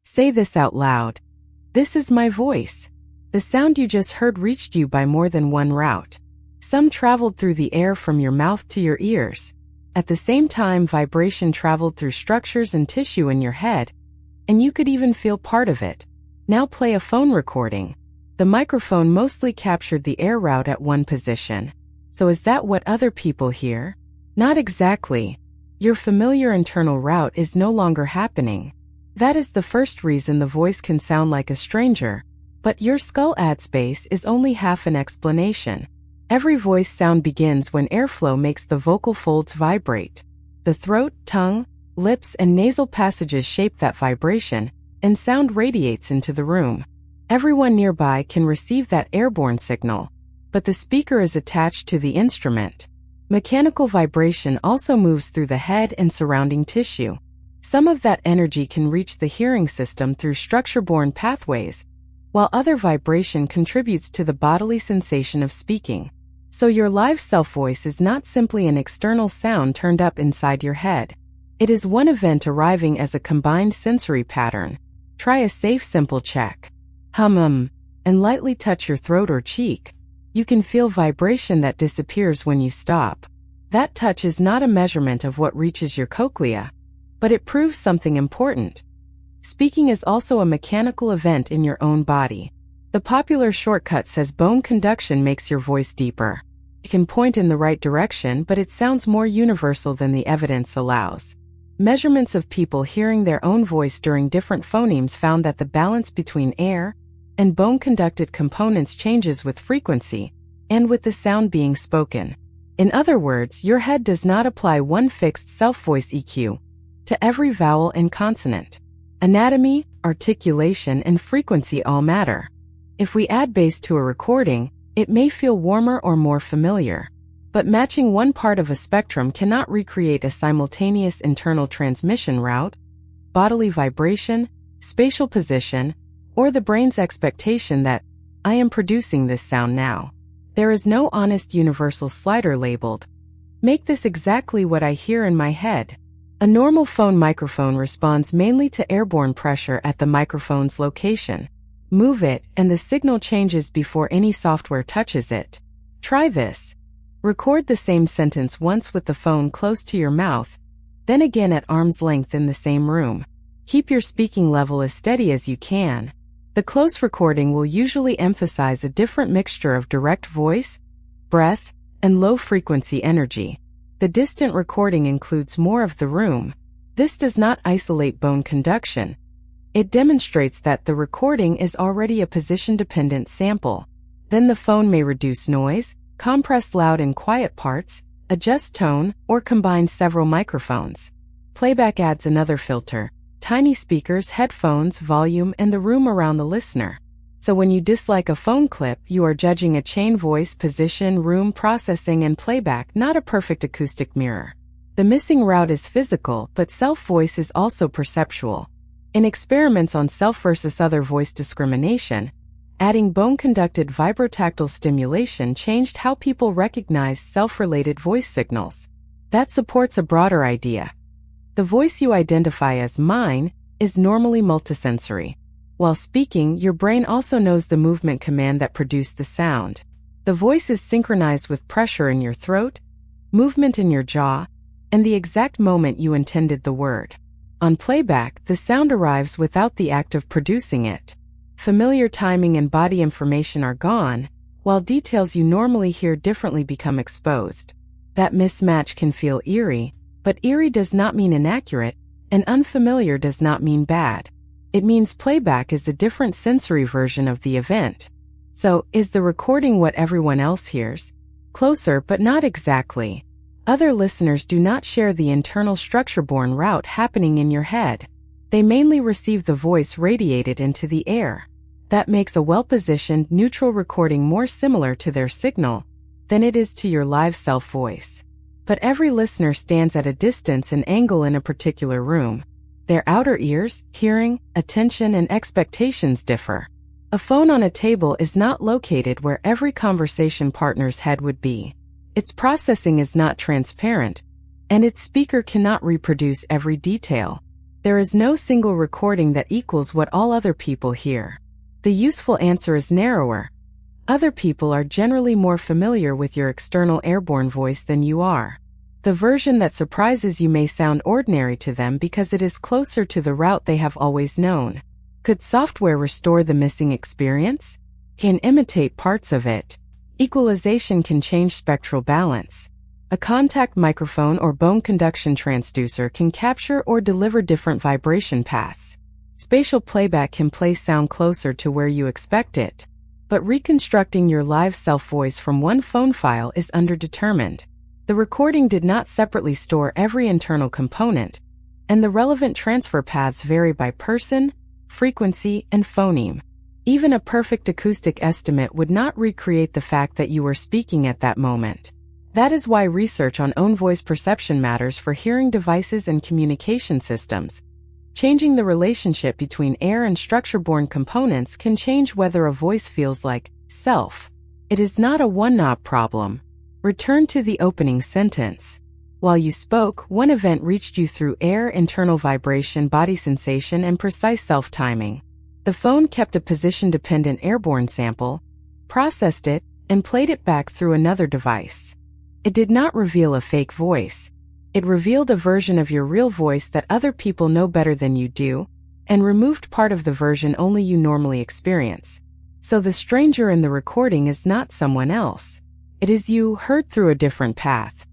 Say this out loud. This is my voice. The sound you just heard reached you by more than one route. Some traveled through the air from your mouth to your ears. At the same time, vibration traveled through structures and tissue in your head, and you could even feel part of it. Now play a phone recording. The microphone mostly captured the air route at one position. So is that what other people hear? Not exactly. Your familiar internal route is no longer happening. That is the first reason the voice can sound like a stranger. But your skull ad space is only half an explanation. Every voice sound begins when airflow makes the vocal folds vibrate. The throat, tongue, lips, and nasal passages shape that vibration, and sound radiates into the room. Everyone nearby can receive that airborne signal, but the speaker is attached to the instrument. Mechanical vibration also moves through the head and surrounding tissue. Some of that energy can reach the hearing system through structure-borne pathways, while other vibration contributes to the bodily sensation of speaking. So your live self-voice is not simply an external sound turned up inside your head. It is one event arriving as a combined sensory pattern. Try a safe, simple check. Hum, and lightly touch your throat or cheek. You can feel vibration that disappears when you stop. That touch is not a measurement of what reaches your cochlea, but it proves something important. Speaking is also a mechanical event in your own body. The popular shortcut says bone conduction makes your voice deeper. It can point in the right direction, but it sounds more universal than the evidence allows. Measurements of people hearing their own voice during different phonemes found that the balance between air and bone-conducted components changes with frequency and with the sound being spoken. In other words, your head does not apply one fixed self-voice EQ to every vowel and consonant. Anatomy, articulation, and frequency all matter. If we add bass to a recording, it may feel warmer or more familiar. But matching one part of a spectrum cannot recreate a simultaneous internal transmission route, bodily vibration, spatial position, or the brain's expectation that, I am producing this sound now. There is no honest universal slider labeled, make this exactly what I hear in my head. A normal phone microphone responds mainly to airborne pressure at the microphone's location. Move it, and the signal changes before any software touches it. Try this. Record the same sentence once with the phone close to your mouth, then again at arm's length in the same room. Keep your speaking level as steady as you can. The close recording will usually emphasize a different mixture of direct voice, breath, and low-frequency energy. The distant recording includes more of the room. This does not isolate bone conduction. It demonstrates that the recording is already a position-dependent sample. Then the phone may reduce noise, compress loud and quiet parts, adjust tone, or combine several microphones. Playback adds another filter: tiny speakers, headphones, volume, and the room around the listener. So when you dislike a phone clip, you are judging a chain voice, position, room processing, and playback, not a perfect acoustic mirror. The missing route is physical, but self-voice is also perceptual. In experiments on self versus other voice discrimination, adding bone-conducted vibrotactile stimulation changed how people recognized self-related voice signals. That supports a broader idea. The voice you identify as mine is normally multisensory. While speaking, your brain also knows the movement command that produced the sound. The voice is synchronized with pressure in your throat, movement in your jaw, and the exact moment you intended the word. On playback, the sound arrives without the act of producing it. Familiar timing and body information are gone, while details you normally hear differently become exposed. That mismatch can feel eerie, but eerie does not mean inaccurate, and unfamiliar does not mean bad. It means playback is a different sensory version of the event. So, is the recording what everyone else hears? Closer, but not exactly. Other listeners do not share the internal structure-borne route happening in your head. They mainly receive the voice radiated into the air. That makes a well-positioned, neutral recording more similar to their signal than it is to your live self-voice. But every listener stands at a distance and angle in a particular room. Their outer ears, hearing, attention, and expectations differ. A phone on a table is not located where every conversation partner's head would be. Its processing is not transparent, and its speaker cannot reproduce every detail. There is no single recording that equals what all other people hear. The useful answer is narrower. Other people are generally more familiar with your external airborne voice than you are. The version that surprises you may sound ordinary to them because it is closer to the route they have always known. Could software restore the missing experience? Can imitate parts of it? Equalization can change spectral balance. A contact microphone or bone conduction transducer can capture or deliver different vibration paths. Spatial playback can place sound closer to where you expect it. But reconstructing your live self-voice from one phone file is underdetermined. The recording did not separately store every internal component, and the relevant transfer paths vary by person, frequency, and phoneme. Even a perfect acoustic estimate would not recreate the fact that you were speaking at that moment. That is why research on own voice perception matters for hearing devices and communication systems. Changing the relationship between air and structure-borne components can change whether a voice feels like self. It is not a one-knob problem. Return to the opening sentence. While you spoke, one event reached you through air, internal vibration, body sensation, and precise self-timing. The phone kept a position-dependent airborne sample, processed it, and played it back through another device. It did not reveal a fake voice. It revealed a version of your real voice that other people know better than you do, and removed part of the version only you normally experience. So the stranger in the recording is not someone else. It is you heard through a different path.